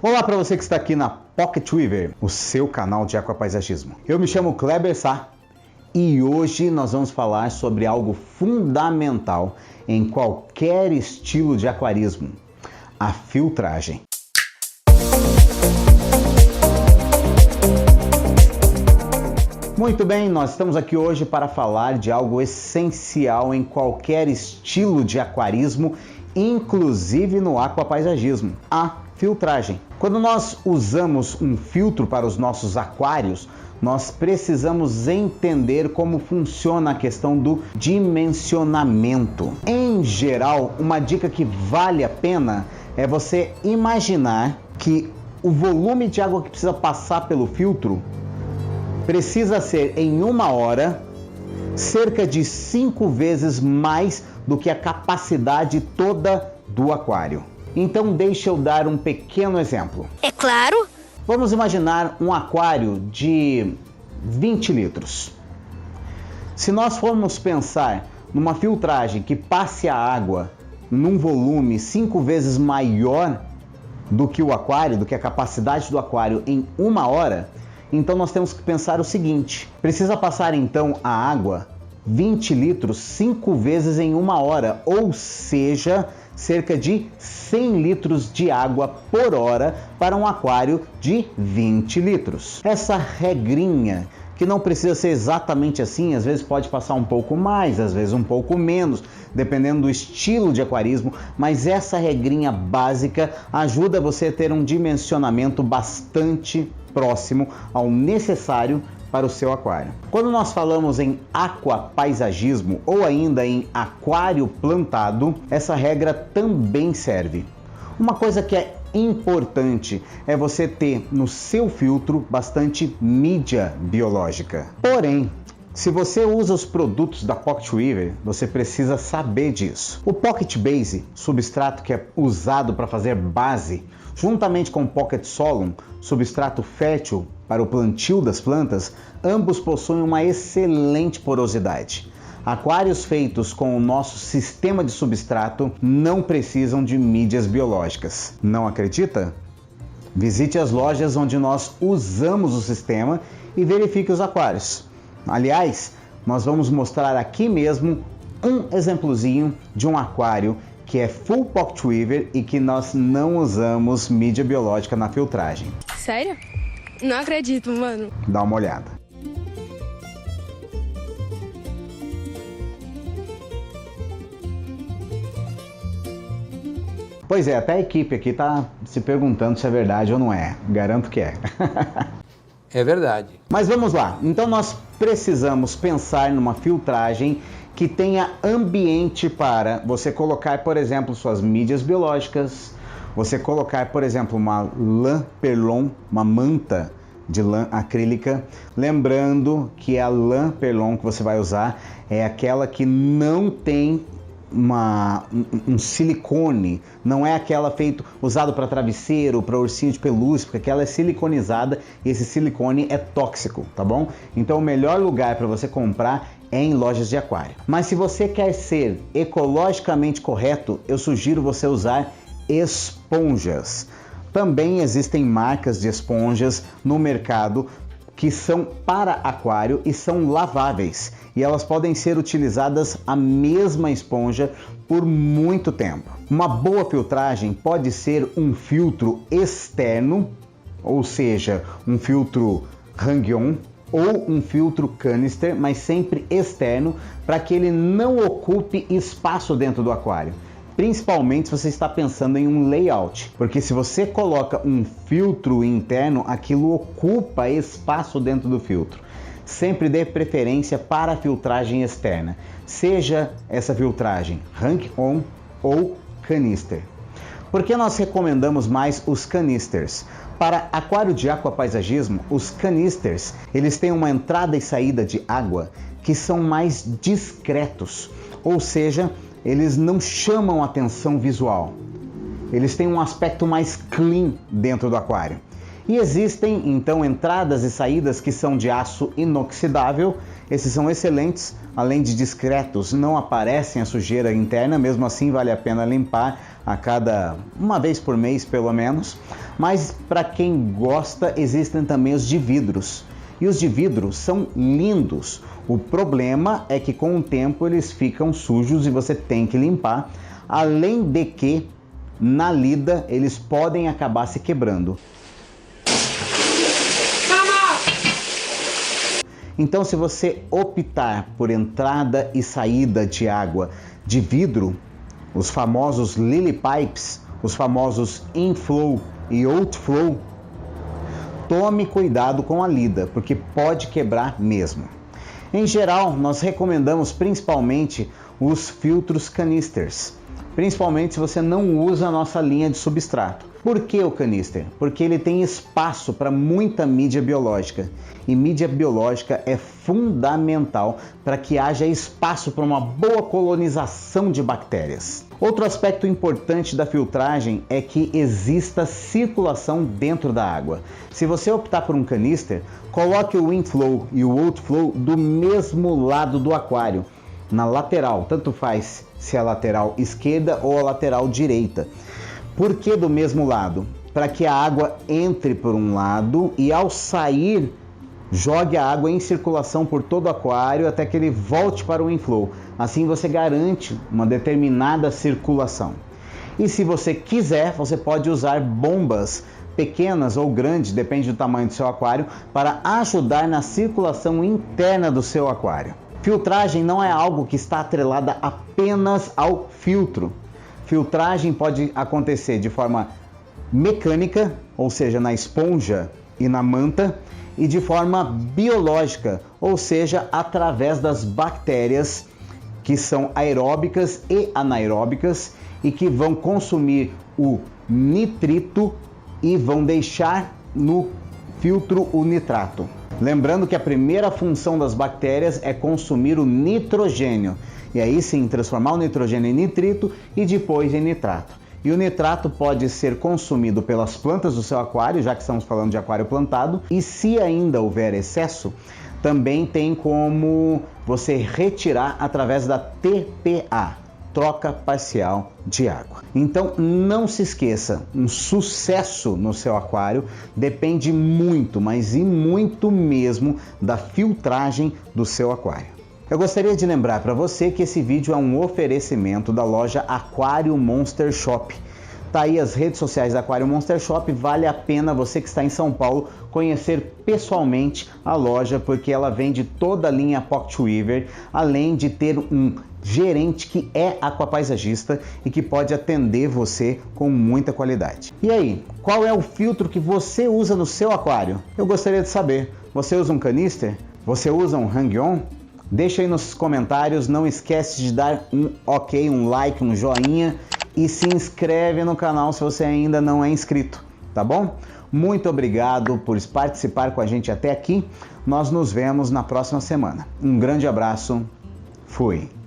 Olá para você que está aqui na Pocket Weaver, o seu canal de aquapaisagismo. Eu me chamo Kleber Sá e hoje nós vamos falar sobre algo fundamental em qualquer estilo de aquarismo: a filtragem. Muito bem, nós estamos aqui hoje para falar de algo essencial em qualquer estilo de aquarismo, inclusive no aquapaisagismo: a filtragem. Quando nós usamos um filtro para os nossos aquários, nós precisamos entender como funciona a questão do dimensionamento. Em geral, uma dica que vale a pena é você imaginar que o volume de água que precisa passar pelo filtro precisa ser, em uma hora, cerca de 5 vezes mais do que a capacidade toda do aquário. Então deixa eu dar um pequeno exemplo. É claro! Vamos imaginar um aquário de 20 litros. Se nós formos pensar numa filtragem que passe a água num volume 5 vezes maior do que o aquário, do que a capacidade do aquário em uma hora, então nós temos que pensar o seguinte: precisa passar então a água 20 litros 5 vezes em uma hora, ou seja, cerca de 100 litros de água por hora para um aquário de 20 litros. Essa regrinha, que não precisa ser exatamente assim, às vezes pode passar um pouco mais, às vezes um pouco menos, dependendo do estilo de aquarismo, mas essa regrinha básica ajuda você a ter um dimensionamento bastante próximo ao necessário para o seu aquário. Quando nós falamos em aquapaisagismo ou ainda em aquário plantado, essa regra também serve. Uma coisa que é importante é você ter no seu filtro bastante mídia biológica. Porém, se você usa os produtos da Pocket Weaver, você precisa saber disso. O Pocket Base, substrato que é usado para fazer base, juntamente com o Pocket Solum, substrato fértil para o plantio das plantas, ambos possuem uma excelente porosidade. Aquários feitos com o nosso sistema de substrato não precisam de mídias biológicas. Não acredita? Visite as lojas onde nós usamos o sistema e verifique os aquários. Aliás, nós vamos mostrar aqui mesmo um exemplozinho de um aquário que é full Pocket Weaver e que nós não usamos mídia biológica na filtragem. Sério? Não acredito, mano. Dá uma olhada. Pois é, até a equipe aqui tá se perguntando se é verdade ou não é. Garanto que é. É verdade. Mas vamos lá. Então nós precisamos pensar numa filtragem que tenha ambiente para você colocar, por exemplo, suas mídias biológicas, você colocar, por exemplo, uma lã perlon, uma manta de lã acrílica. Lembrando que a lã perlon que você vai usar é aquela que não tem um silicone, não é aquela usado para travesseiro, para ursinho de pelúcia, porque aquela é siliconizada e esse silicone é tóxico, tá bom? Então o melhor lugar para você comprar é em lojas de aquário. Mas se você quer ser ecologicamente correto, eu sugiro você usar esponjas. Também existem marcas de esponjas no mercado que são para aquário e são laváveis, e elas podem ser utilizadas a mesma esponja por muito tempo. Uma boa filtragem pode ser um filtro externo, ou seja, um filtro hang-on, ou um filtro canister, mas sempre externo, para que ele não ocupe espaço dentro do aquário. Principalmente se você está pensando em um layout, porque se você coloca um filtro interno, aquilo ocupa espaço dentro do filtro. Sempre dê preferência para a filtragem externa, seja essa filtragem hang-on ou canister. Por que nós recomendamos mais os canisters? Para aquário de aquapaisagismo, os canisters, eles têm uma entrada e saída de água que são mais discretos, ou seja, eles não chamam atenção visual. Eles têm um aspecto mais clean dentro do aquário. E existem então entradas e saídas que são de aço inoxidável Esses são excelentes, além de discretos, não aparecem a sujeira interna, mesmo assim vale a pena limpar uma vez por mês pelo menos. Mas para quem gosta, existem também os de vidros. E os de vidro são lindos. O problema é que com o tempo eles ficam sujos e você tem que limpar. Além de que, na lida, eles podem acabar se quebrando. Então, se você optar por entrada e saída de água de vidro, os famosos Lily Pipes, os famosos inflow e outflow, tome cuidado com a lida, porque pode quebrar mesmo. Em geral, nós recomendamos principalmente os filtros canisters, principalmente se você não usa a nossa linha de substrato. Por que o canister? Porque ele tem espaço para muita mídia biológica, e mídia biológica é fundamental para que haja espaço para uma boa colonização de bactérias. Outro aspecto importante da filtragem é que exista circulação dentro da água. Se você optar por um canister, coloque o inflow e o outflow do mesmo lado do aquário, na lateral, tanto faz se é a lateral esquerda ou a lateral direita. Por que do mesmo lado? Para que a água entre por um lado e ao sair jogue a água em circulação por todo o aquário até que ele volte para o inflow. Assim você garante uma determinada circulação. E se você quiser, você pode usar bombas pequenas ou grandes, depende do tamanho do seu aquário, para ajudar na circulação interna do seu aquário. Filtragem não é algo que está atrelada apenas ao filtro. Filtragem pode acontecer de forma mecânica, ou seja, na esponja e na manta, e de forma biológica, ou seja, através das bactérias que são aeróbicas e anaeróbicas e que vão consumir o nitrito e vão deixar no filtro o nitrato. Lembrando que a primeira função das bactérias é consumir o nitrogênio, e aí sim transformar o nitrogênio em nitrito e depois em nitrato. E o nitrato pode ser consumido pelas plantas do seu aquário, já que estamos falando de aquário plantado, e se ainda houver excesso, também tem como você retirar através da TPA, troca parcial de água. Então não se esqueça, um sucesso no seu aquário depende muito, mas e muito mesmo, da filtragem do seu aquário. Eu gostaria de lembrar para você que esse vídeo é um oferecimento da loja Aquário Monster Shop. Tá aí as redes sociais da Aquário Monster Shop, vale a pena você que está em São Paulo conhecer pessoalmente a loja, porque ela vende toda a linha Pocket Weaver, além de ter um gerente que é aquapaisagista e que pode atender você com muita qualidade. E aí, qual é o filtro que você usa no seu aquário? Eu gostaria de saber. Você usa um canister? Você usa um hang-on? Deixa aí nos comentários, não esquece de dar um ok, um like, um joinha e se inscreve no canal se você ainda não é inscrito, tá bom? Muito obrigado por participar com a gente até aqui, nós nos vemos na próxima semana. Um grande abraço, fui!